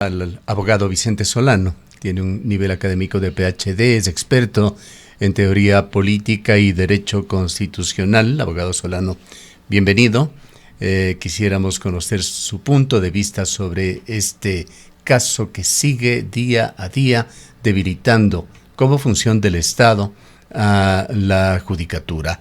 Al abogado Vicente Solano. Tiene un nivel académico de PhD, es experto en teoría política y derecho constitucional. Abogado Solano, bienvenido. Quisiéramos conocer su punto de vista sobre este caso que sigue día a día debilitando como función del Estado a la judicatura.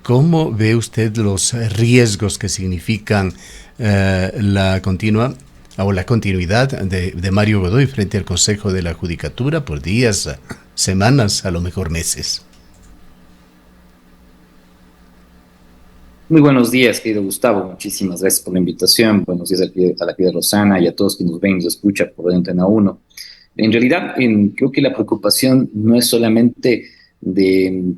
¿Cómo ve usted los riesgos que significan la continuidad de Mario Godoy frente al Consejo de la Judicatura por días, semanas, a lo mejor meses? Muy buenos días, querido Gustavo. Muchísimas gracias por la invitación. Buenos días a la querida Rosana y a todos que nos ven y nos escuchan por Antena 1. En realidad, creo que la preocupación no es solamente de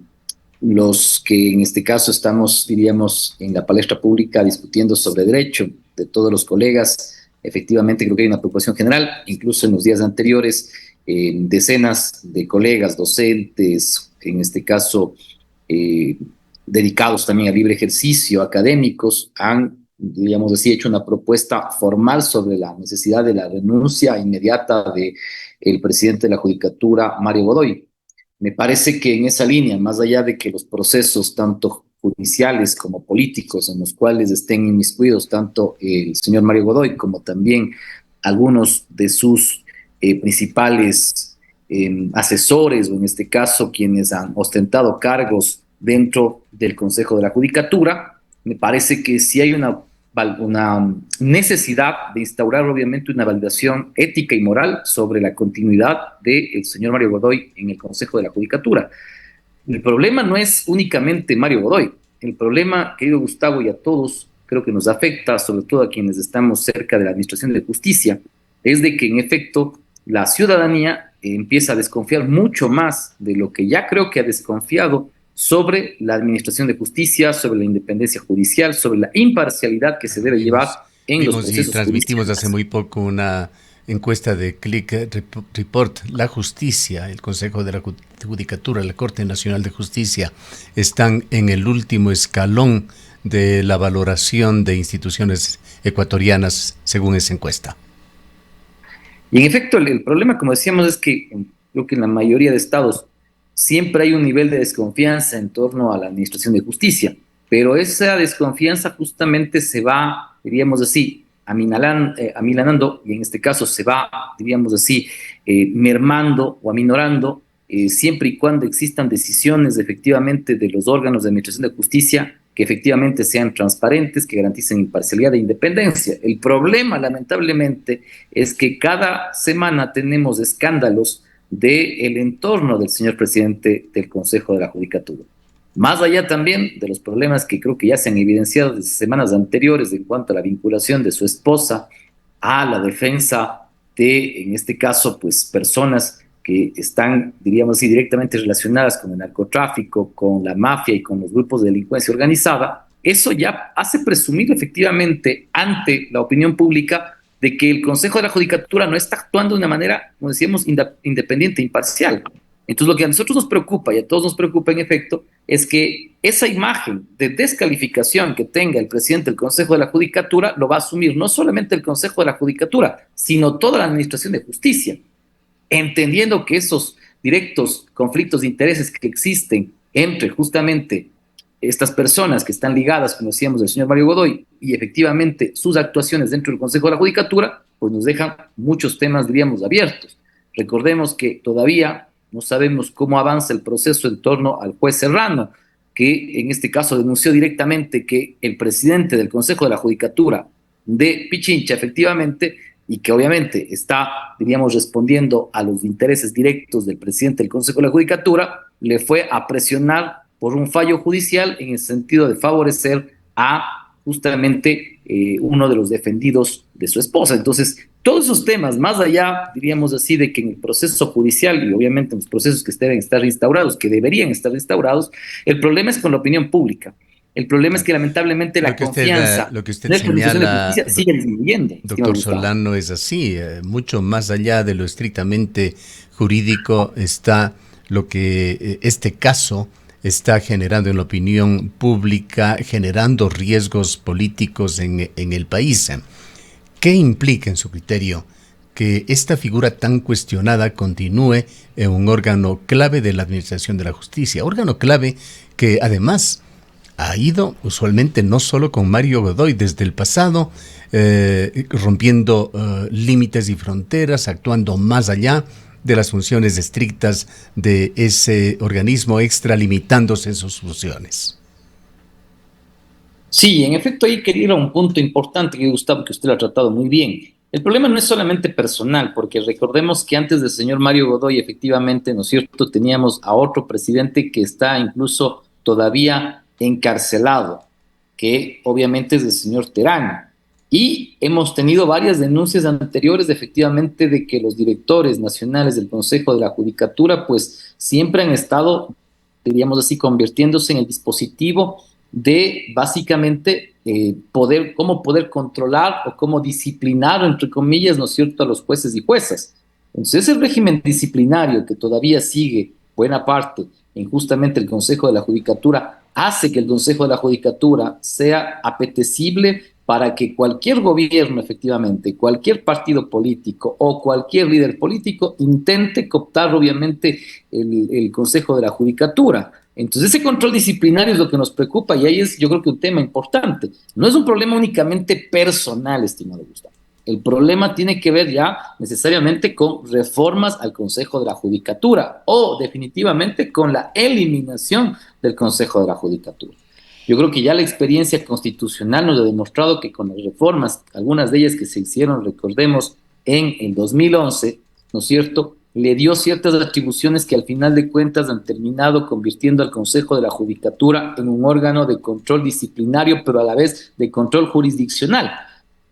los que en este caso estamos, diríamos, en la palestra pública discutiendo sobre derecho, de todos los colegas. Efectivamente, creo que hay una preocupación general. Incluso en los días anteriores, decenas de colegas, docentes, en este caso, dedicados también al libre ejercicio, académicos, han, digamos así, hecho una propuesta formal sobre la necesidad de la renuncia inmediata del presidente de la Judicatura, Mario Godoy. Me parece que en esa línea, más allá de que los procesos tanto judiciales como políticos en los cuales estén inmiscuidos tanto el señor Mario Godoy como también algunos de sus principales asesores, o en este caso quienes han ostentado cargos dentro del Consejo de la Judicatura, me parece que sí hay una necesidad de instaurar obviamente una validación ética y moral sobre la continuidad del señor Mario Godoy en el Consejo de la Judicatura. El problema no es únicamente Mario Godoy. El problema, querido Gustavo, y a todos creo que nos afecta, sobre todo a quienes estamos cerca de la Administración de Justicia, es de que en efecto la ciudadanía empieza a desconfiar mucho más de lo que ya creo que ha desconfiado sobre la Administración de Justicia, sobre la independencia judicial, sobre la imparcialidad que se debe llevar en los Vimos y procesos transmitimos hace judiciales. muy poco una encuesta de Click Report. La justicia, el Consejo de la Judicatura, la Corte Nacional de Justicia están en el último escalón de la valoración de instituciones ecuatorianas según esa encuesta. Y en efecto, el problema, como decíamos, es que creo que en la mayoría de estados siempre hay un nivel de desconfianza en torno a la administración de justicia, pero esa desconfianza justamente se va, diríamos así, amilanando, y en este caso se va, diríamos así, mermando o aminorando, siempre y cuando existan decisiones efectivamente de los órganos de administración de justicia que efectivamente sean transparentes, que garanticen imparcialidad e independencia. El problema, lamentablemente, es que cada semana tenemos escándalos del entorno del señor presidente del Consejo de la Judicatura. Más allá también de los problemas que creo que ya se han evidenciado desde semanas anteriores en cuanto a la vinculación de su esposa a la defensa de, en este caso, pues personas que están, diríamos así, directamente relacionadas con el narcotráfico, con la mafia y con los grupos de delincuencia organizada, eso ya hace presumir efectivamente ante la opinión pública de que el Consejo de la Judicatura no está actuando de una manera, como decíamos, independiente, imparcial. Entonces, lo que a nosotros nos preocupa, y a todos nos preocupa en efecto, es que esa imagen de descalificación que tenga el presidente del Consejo de la Judicatura lo va a asumir no solamente el Consejo de la Judicatura, sino toda la Administración de Justicia, entendiendo que esos directos conflictos de intereses que existen entre justamente estas personas que están ligadas, como decíamos, del señor Mario Godoy, y efectivamente sus actuaciones dentro del Consejo de la Judicatura, pues nos dejan muchos temas, diríamos, abiertos. Recordemos que todavía no sabemos cómo avanza el proceso en torno al juez Serrano, que en este caso denunció directamente que el presidente del Consejo de la Judicatura de Pichincha, efectivamente, y que obviamente está, diríamos, respondiendo a los intereses directos del presidente del Consejo de la Judicatura, le fue a presionar por un fallo judicial en el sentido de favorecer a justamente uno de los defendidos de su esposa. Entonces, todos esos temas, más allá, diríamos así, de que en el proceso judicial y obviamente en los procesos que deben estar instaurados, que deberían estar instaurados, el problema es con la opinión pública. El problema es que lamentablemente la confianza Lo que usted en la Administración de señala, Justicia sigue disminuyendo, estimado doctor Gustavo. Solano, es así. Mucho más allá de lo estrictamente jurídico está lo que este caso está generando en la opinión pública, generando riesgos políticos en el país. ¿Qué implica, en su criterio, que esta figura tan cuestionada continúe en un órgano clave de la administración de la justicia, órgano clave que además ha ido usualmente no solo con Mario Godoy desde el pasado, rompiendo límites y fronteras, actuando más allá de las funciones estrictas de ese organismo, extralimitándose en sus funciones. Sí, en efecto, ahí quería ir a un punto importante que Gustavo, que usted lo ha tratado muy bien. El problema no es solamente personal, porque recordemos que antes del señor Mario Godoy, efectivamente, ¿no es cierto?, teníamos a otro presidente que está incluso todavía encarcelado, que obviamente es el señor Terán. Y hemos tenido varias denuncias anteriores, efectivamente, de que los directores nacionales del Consejo de la Judicatura, pues siempre han estado, diríamos así, convirtiéndose en el dispositivo de básicamente cómo poder controlar o cómo disciplinar, entre comillas, ¿no es cierto?, a los jueces y juezas. Entonces, ese régimen disciplinario que todavía sigue buena parte en justamente el Consejo de la Judicatura hace que el Consejo de la Judicatura sea apetecible para que cualquier gobierno, efectivamente, cualquier partido político o cualquier líder político intente cooptar, obviamente, el Consejo de la Judicatura. Entonces, ese control disciplinario es lo que nos preocupa y ahí es, yo creo que un tema importante. No es un problema únicamente personal, estimado Gustavo. El problema tiene que ver ya necesariamente con reformas al Consejo de la Judicatura o definitivamente con la eliminación del Consejo de la Judicatura. Yo creo que ya la experiencia constitucional nos ha demostrado que con las reformas, algunas de ellas que se hicieron, recordemos, en el 2011, ¿no es cierto?, le dio ciertas atribuciones que al final de cuentas han terminado convirtiendo al Consejo de la Judicatura en un órgano de control disciplinario, pero a la vez de control jurisdiccional.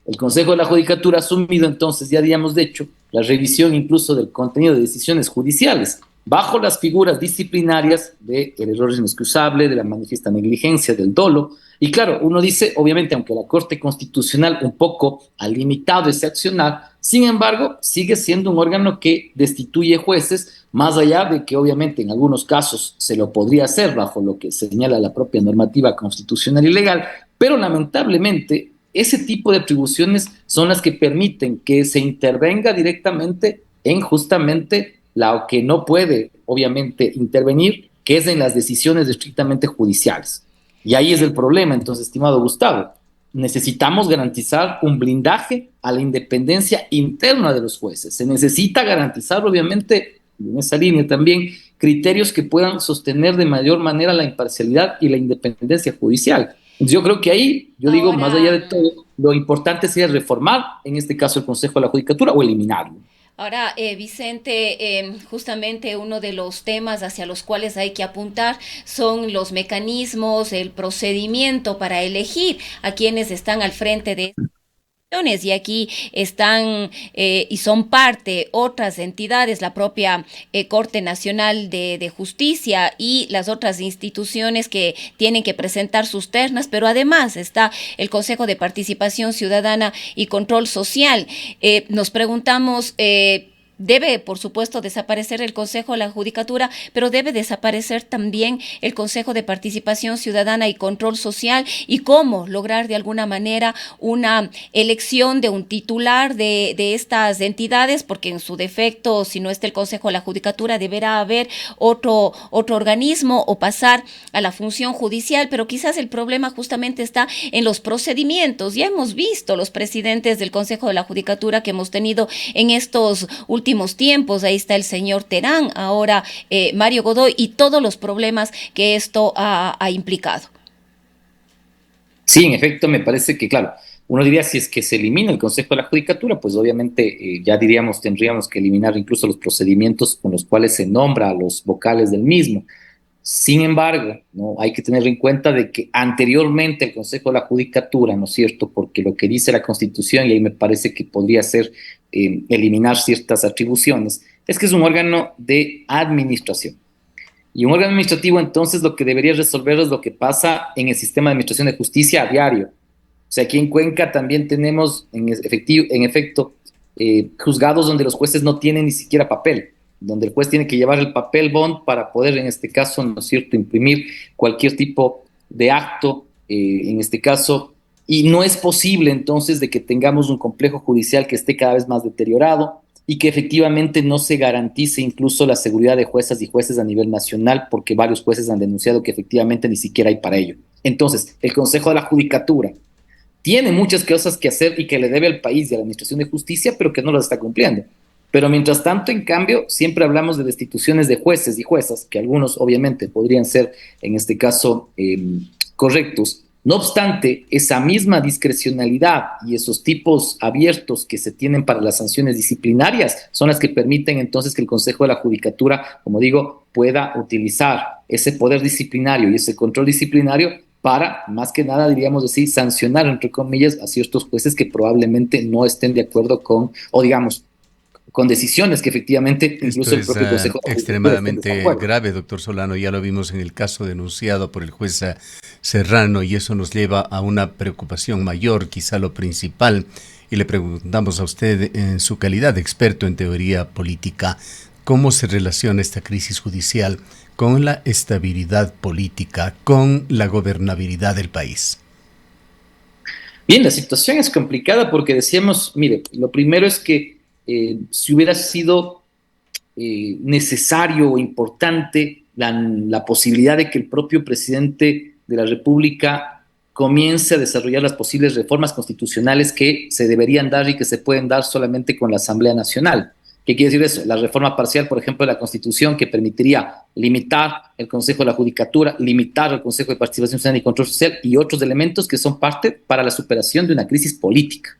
El Consejo de la Judicatura ha asumido entonces, ya digamos de hecho, la revisión incluso del contenido de decisiones judiciales, bajo las figuras disciplinarias del error inexcusable, de la manifiesta negligencia, del dolo. Y claro, uno dice, obviamente, aunque la Corte Constitucional un poco ha limitado ese accionar, sin embargo, sigue siendo un órgano que destituye jueces, más allá de que obviamente en algunos casos se lo podría hacer bajo lo que señala la propia normativa constitucional y legal, pero lamentablemente ese tipo de atribuciones son las que permiten que se intervenga directamente en justamente la que no puede, obviamente, intervenir, que es en las decisiones estrictamente judiciales. Y ahí es el problema, entonces, estimado Gustavo. Necesitamos garantizar un blindaje a la independencia interna de los jueces. Se necesita garantizar, obviamente, en esa línea también, criterios que puedan sostener de mayor manera la imparcialidad y la independencia judicial. Entonces, yo creo que ahí, yo digo, más allá de todo, lo importante sería reformar, en este caso, el Consejo de la Judicatura o eliminarlo. Ahora, Vicente, justamente uno de los temas hacia los cuales hay que apuntar son los mecanismos, el procedimiento para elegir a quienes están al frente de y aquí están y son parte otras entidades, la propia Corte Nacional de Justicia y las otras instituciones que tienen que presentar sus ternas, pero además está el Consejo de Participación Ciudadana y Control Social. Nos preguntamos... Debe, por supuesto, desaparecer el Consejo de la Judicatura, pero debe desaparecer también el Consejo de Participación Ciudadana y Control Social y cómo lograr de alguna manera una elección de un titular de estas entidades, porque en su defecto, si no está el Consejo de la Judicatura, deberá haber otro organismo o pasar a la función judicial, pero quizás el problema justamente está en los procedimientos. Ya hemos visto los presidentes del Consejo de la Judicatura que hemos tenido en estos últimos tiempos, ahí está el señor Terán, ahora Mario Godoy y todos los problemas que esto ha implicado. Sí, en efecto, me parece que, claro, uno diría si es que se elimina el Consejo de la Judicatura, pues obviamente ya diríamos, tendríamos que eliminar incluso los procedimientos con los cuales se nombra a los vocales del mismo. Sin embargo, ¿no? Hay que tener en cuenta de que anteriormente el Consejo de la Judicatura, ¿no es cierto?, porque lo que dice la Constitución, y ahí me parece que podría ser eliminar ciertas atribuciones, es que es un órgano de administración. Y un órgano administrativo, entonces, lo que debería resolver es lo que pasa en el sistema de administración de justicia a diario. O sea, aquí en Cuenca también tenemos, en efecto, juzgados donde los jueces no tienen ni siquiera papel, donde el juez tiene que llevar el papel bond para poder, en este caso, ¿no es cierto?, imprimir cualquier tipo de acto, en este caso, y no es posible entonces de que tengamos un complejo judicial que esté cada vez más deteriorado y que efectivamente no se garantice incluso la seguridad de juezas y jueces a nivel nacional, porque varios jueces han denunciado que efectivamente ni siquiera hay para ello. Entonces, el Consejo de la Judicatura tiene muchas cosas que hacer y que le debe al país y a la Administración de Justicia, pero que no las está cumpliendo. Pero mientras tanto, en cambio, siempre hablamos de destituciones de jueces y juezas, que algunos obviamente podrían ser, en este caso, correctos. No obstante, esa misma discrecionalidad y esos tipos abiertos que se tienen para las sanciones disciplinarias son las que permiten entonces que el Consejo de la Judicatura, como digo, pueda utilizar ese poder disciplinario y ese control disciplinario para, más que nada, diríamos así, sancionar, entre comillas, a ciertos jueces que probablemente no estén de acuerdo con, o digamos, con decisiones que efectivamente incluso el propio Consejo extremadamente grave, doctor Solano. Ya lo vimos en el caso denunciado por el juez Serrano, y eso nos lleva a una preocupación mayor, quizá lo principal, y le preguntamos a usted, en su calidad de experto en teoría política, ¿cómo se relaciona esta crisis judicial con la estabilidad política, con la gobernabilidad del país? Bien, la situación es complicada porque decíamos, mire, lo primero es que si hubiera sido necesario o importante la posibilidad de que el propio presidente de la República comience a desarrollar las posibles reformas constitucionales que se deberían dar y que se pueden dar solamente con la Asamblea Nacional. ¿Qué quiere decir eso? La reforma parcial, por ejemplo, de la Constitución, que permitiría limitar el Consejo de la Judicatura, limitar el Consejo de Participación Ciudadana y Control Social y otros elementos que son parte para la superación de una crisis política.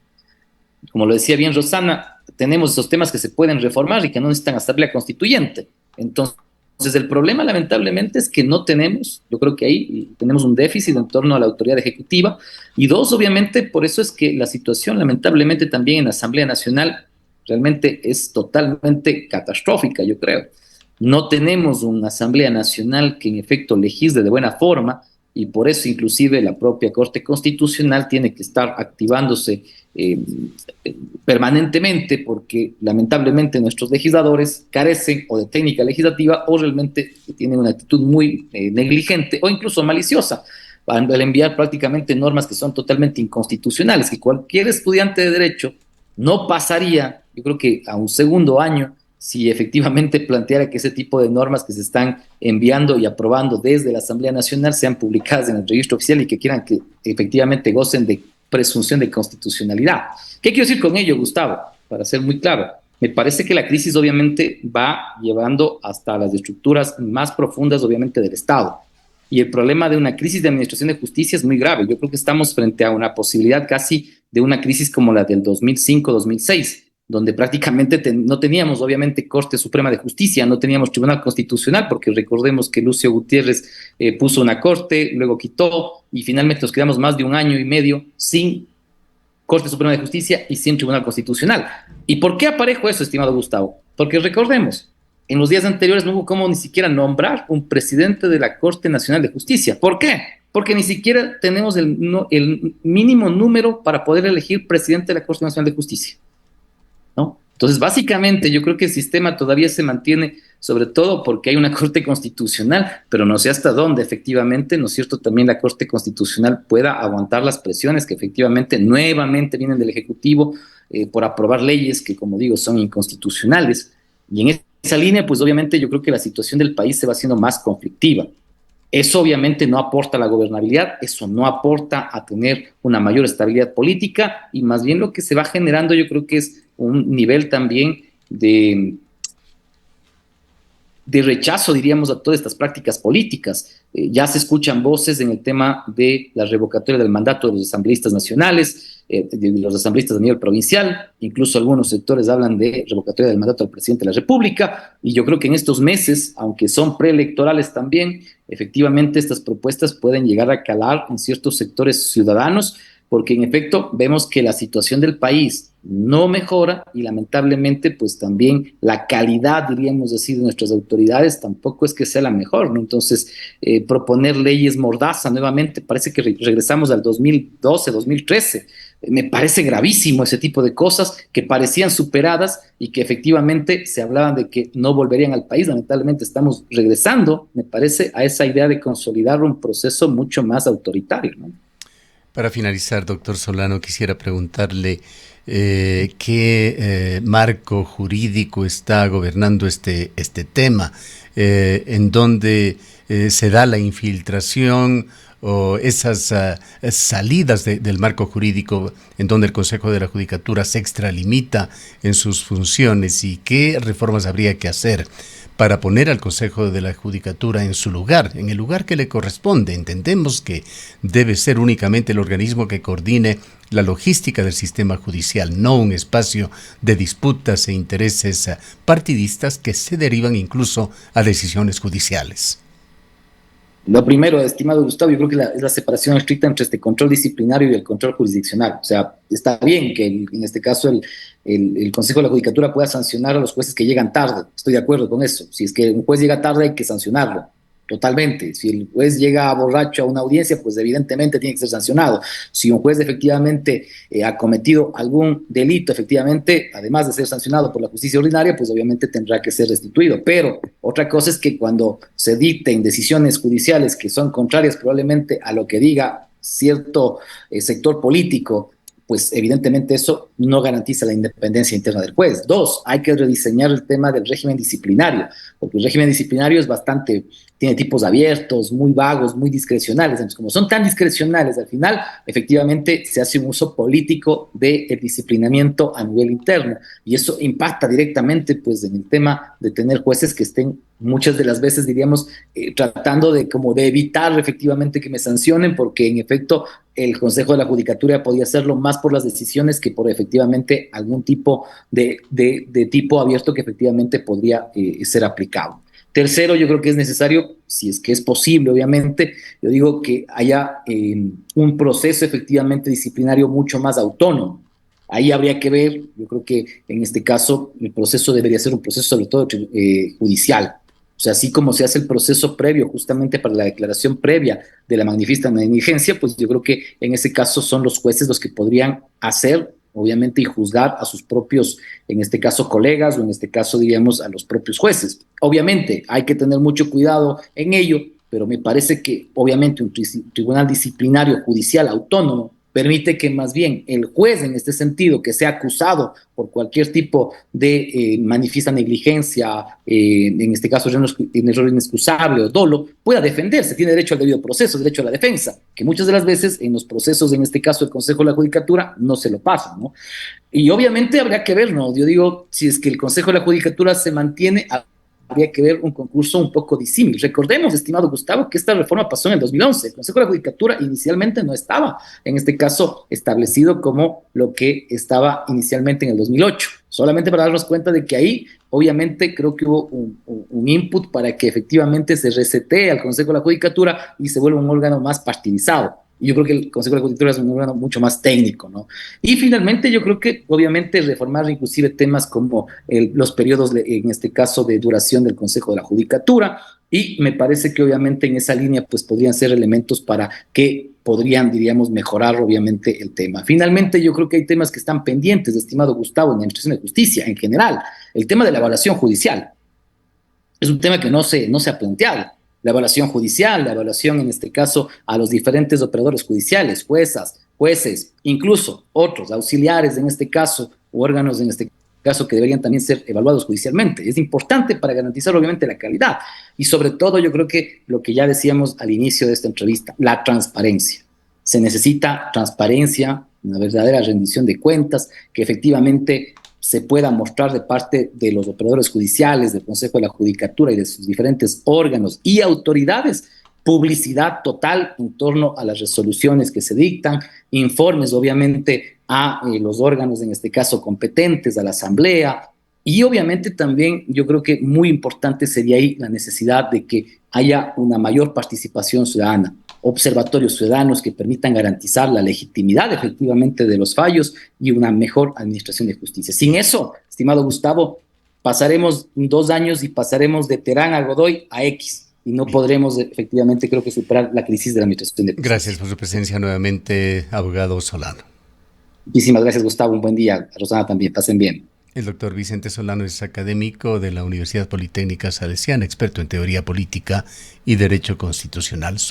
Como lo decía bien Rosana, tenemos esos temas que se pueden reformar y que no necesitan asamblea constituyente. Entonces, el problema lamentablemente es que no tenemos, yo creo que ahí tenemos un déficit en torno a la autoridad ejecutiva, y dos, obviamente, por eso es que la situación lamentablemente también en la Asamblea Nacional realmente es totalmente catastrófica, yo creo. No tenemos una Asamblea Nacional que en efecto legisle de buena forma, y por eso inclusive la propia Corte Constitucional tiene que estar activándose permanentemente, porque lamentablemente nuestros legisladores carecen o de técnica legislativa o realmente tienen una actitud muy negligente o incluso maliciosa al enviar prácticamente normas que son totalmente inconstitucionales, que cualquier estudiante de derecho no pasaría, yo creo que a un segundo año, si efectivamente planteara que ese tipo de normas que se están enviando y aprobando desde la Asamblea Nacional sean publicadas en el registro oficial y que quieran que efectivamente gocen de presunción de constitucionalidad. ¿Qué quiero decir con ello, Gustavo? Para ser muy claro, me parece que la crisis obviamente va llevando hasta las estructuras más profundas obviamente del Estado. Y el problema de una crisis de administración de justicia es muy grave. Yo creo que estamos frente a una posibilidad casi de una crisis como la del 2005-2006, donde prácticamente no teníamos obviamente Corte Suprema de Justicia, no teníamos Tribunal Constitucional, porque recordemos que Lucio Gutiérrez puso una corte, luego quitó, y finalmente nos quedamos más de un año y medio sin Corte Suprema de Justicia y sin Tribunal Constitucional. ¿Y por qué aparejo eso, estimado Gustavo? Porque recordemos, en los días anteriores no hubo cómo ni siquiera nombrar un presidente de la Corte Nacional de Justicia. ¿Por qué? Porque ni siquiera tenemos el mínimo número para poder elegir presidente de la Corte Nacional de Justicia, ¿no? Entonces, básicamente, yo creo que el sistema todavía se mantiene, sobre todo porque hay una Corte Constitucional, pero no sé hasta dónde efectivamente, ¿no es cierto?, también la Corte Constitucional pueda aguantar las presiones que efectivamente nuevamente vienen del Ejecutivo por aprobar leyes que, como digo, son inconstitucionales. Y en esa línea, pues obviamente yo creo que la situación del país se va haciendo más conflictiva. Eso obviamente no aporta a la gobernabilidad, eso no aporta a tener una mayor estabilidad política, y más bien lo que se va generando yo creo que es un nivel también de rechazo, diríamos, a todas estas prácticas políticas. Ya se escuchan voces en el tema de la revocatoria del mandato de los asambleístas nacionales, de los asambleístas a nivel provincial, incluso algunos sectores hablan de revocatoria del mandato del presidente de la República, y yo creo que en estos meses, aunque son preelectorales también, efectivamente estas propuestas pueden llegar a calar en ciertos sectores ciudadanos, porque en efecto vemos que la situación del país no mejora y lamentablemente pues también la calidad, diríamos así, de nuestras autoridades tampoco es que sea la mejor, ¿no? Entonces, proponer leyes mordaza nuevamente, parece que regresamos al 2012, 2013, me parece gravísimo ese tipo de cosas que parecían superadas y que efectivamente se hablaban de que no volverían al país. Lamentablemente estamos regresando, me parece, a esa idea de consolidar un proceso mucho más autoritario, ¿no? Para finalizar, doctor Solano, quisiera preguntarle qué marco jurídico está gobernando este tema, en donde se da la infiltración o esas salidas del marco jurídico, en donde el Consejo de la Judicatura se extralimita en sus funciones, y qué reformas habría que hacer para poner al Consejo de la Judicatura en su lugar, en el lugar que le corresponde. Entendemos que debe ser únicamente el organismo que coordine la logística del sistema judicial, no un espacio de disputas e intereses partidistas que se derivan incluso a decisiones judiciales. Lo primero, estimado Gustavo, yo creo que es la separación estricta entre este control disciplinario y el control jurisdiccional. O sea, está bien que en este caso el Consejo de la Judicatura pueda sancionar a los jueces que llegan tarde. Estoy de acuerdo con eso. Si es que un juez llega tarde, hay que sancionarlo. Totalmente. Si el juez llega borracho a una audiencia, pues evidentemente tiene que ser sancionado. Si un juez efectivamente ha cometido algún delito, efectivamente, además de ser sancionado por la justicia ordinaria, pues obviamente tendrá que ser restituido. Pero otra cosa es que cuando se dicten decisiones judiciales que son contrarias probablemente a lo que diga cierto sector político, pues evidentemente eso no garantiza la independencia interna del juez. Dos, hay que rediseñar el tema del régimen disciplinario, porque el régimen disciplinario es tiene tipos abiertos, muy vagos, muy discrecionales. Entonces, como son tan discrecionales, al final efectivamente se hace un uso político del disciplinamiento a nivel interno, y eso impacta directamente pues en el tema de tener jueces que estén muchas de las veces, diríamos, tratando de evitar efectivamente que me sancionen, porque en efecto el Consejo de la Judicatura podía hacerlo más por las decisiones que por efectivamente algún tipo de tipo abierto que efectivamente podría ser aplicado. Tercero, yo creo que es necesario, si es que es posible, obviamente, yo digo que haya un proceso efectivamente disciplinario mucho más autónomo. Ahí habría que ver, yo creo que en este caso el proceso debería ser un proceso sobre todo judicial. O sea, así como se hace el proceso previo justamente para la declaración previa de la manifiesta negligencia, pues yo creo que en ese caso son los jueces los que podrían hacer, obviamente, y juzgar a sus propios, en este caso, colegas, o en este caso, diríamos, a los propios jueces. Obviamente, hay que tener mucho cuidado en ello, pero me parece que, obviamente, un tribunal disciplinario judicial autónomo permite que más bien el juez, en este sentido, que sea acusado por cualquier tipo de manifiesta negligencia, en este caso error inexcusable o dolo, pueda defenderse. Tiene derecho al debido proceso, derecho a la defensa, que muchas de las veces en los procesos, en este caso el Consejo de la Judicatura, no se lo pasan, ¿no? Y obviamente habría que ver, ¿no? Yo digo, si es que el Consejo de la Judicatura se mantiene, habría que ver un concurso un poco disímil. Recordemos, estimado Gustavo, que esta reforma pasó en el 2011. El Consejo de la Judicatura inicialmente no estaba, en este caso, establecido como lo que estaba inicialmente en el 2008. Solamente para darnos cuenta de que ahí, obviamente, creo que hubo un input para que efectivamente se resetee al Consejo de la Judicatura y se vuelva un órgano más partidizado. Y yo creo que el Consejo de la Judicatura es un órgano mucho más técnico, ¿no? Y finalmente yo creo que obviamente reformar inclusive temas como los periodos, en este caso, de duración del Consejo de la Judicatura, y me parece que obviamente en esa línea pues podrían ser elementos para que podrían, diríamos, mejorar obviamente el tema. Finalmente yo creo que hay temas que están pendientes, estimado Gustavo, en la Administración de Justicia en general. El tema de la evaluación judicial es un tema que no se ha planteado. La evaluación judicial, la evaluación en este caso a los diferentes operadores judiciales, jueces, incluso otros auxiliares en este caso, u órganos en este caso que deberían también ser evaluados judicialmente. Es importante para garantizar obviamente la calidad, y sobre todo yo creo que lo que ya decíamos al inicio de esta entrevista, la transparencia. Se necesita transparencia, una verdadera rendición de cuentas, que efectivamente se pueda mostrar de parte de los operadores judiciales, del Consejo de la Judicatura y de sus diferentes órganos y autoridades, publicidad total en torno a las resoluciones que se dictan, informes obviamente a los órganos, en este caso competentes, a la Asamblea, y obviamente también yo creo que muy importante sería ahí la necesidad de que haya una mayor participación ciudadana, observatorios ciudadanos que permitan garantizar la legitimidad efectivamente de los fallos y una mejor administración de justicia. Sin eso, estimado Gustavo, pasaremos 2 años y pasaremos de Terán a Godoy a X, y no podremos efectivamente, creo que, superar la crisis de la administración de justicia. Gracias por su presencia nuevamente, abogado Solano. Muchísimas gracias, Gustavo. Un buen día. Rosana también. Pasen bien. El doctor Vicente Solano es académico de la Universidad Politécnica Salesiana, experto en teoría política y derecho constitucional.